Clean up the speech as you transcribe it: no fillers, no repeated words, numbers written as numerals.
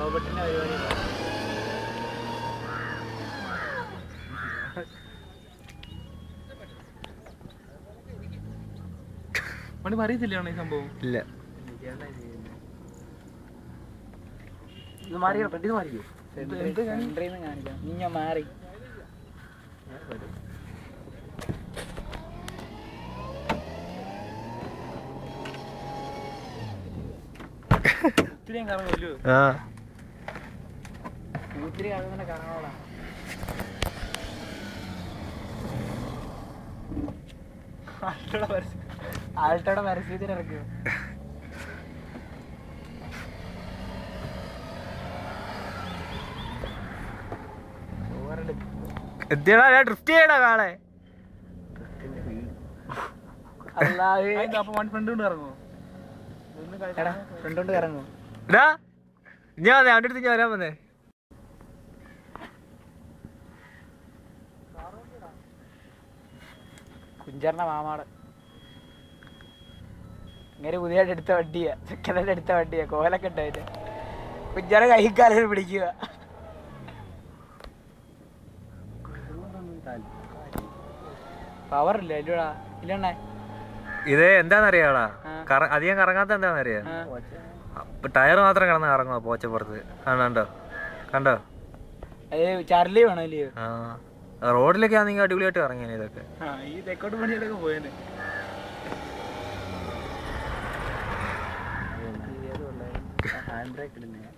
റോബോട്ടിന്റെ പരിപാടി. പണി അറിയത്തില്ലാണ് ഈ സംഭവം. ഇല്ല ഇത് മാറിയോ? പെട്ടി മാറിയോ? കാണിക്കാം. നീ ഞാൻ മാറി ഒത്തിരി കറങ്ങല്ലോ. ഒത്തിരി കറങ്ങുന്ന കറങ്ങോളാം. ആൾട്ടോടെ പരസ്യത്തിന് ഇറക്കുക. ഡ്രിഫ്റ്റ് ചെയ്യണ കാളെ. ഫ്രണ്ട് കൊണ്ട് ഇറങ്ങോ? ഫ്രണ്ട് കൊണ്ട് ഇറങ്ങോ? ഞാൻ അവൻ്റെ അടുത്ത് ഞാൻ വരാൻ വന്നേ. കുഞ്ചറിന്റെ മാമാട് ഇങ്ങനെ പുതിയതായിട്ട് എടുത്ത വണ്ടിയാ. സെക്കൻഡ് എടുത്ത വണ്ടിയാ. കോലൊക്കെ ഉണ്ടായിട്ട് കുഞ്ചറ കൈക്കാലും പിടിക്കുക. പവറില്ല ഇല്ലടാ. ഇല്ലണ്ണേ ഇത് എന്താന്നറിയാടാ, അധികം കറങ്ങാത്ത എന്താന്നറിയാ, ടയർ മാത്രം കിടന്ന് കറങ്ങുക പോച്ചപ്പുറത്ത്. കണ്ടോ കണ്ടോ? ചാർലി വേണോ ഇല്ലയോ? റോഡിലൊക്കെ ആണെങ്കിൽ അടിപൊളിയായിട്ട് ഇറങ്ങിയാണ് ഇതൊക്കെ. ഈ തെക്കോട്ട് പണിയിലൊക്കെ പോയേനെ. Hand brake ഇടുന്നേ.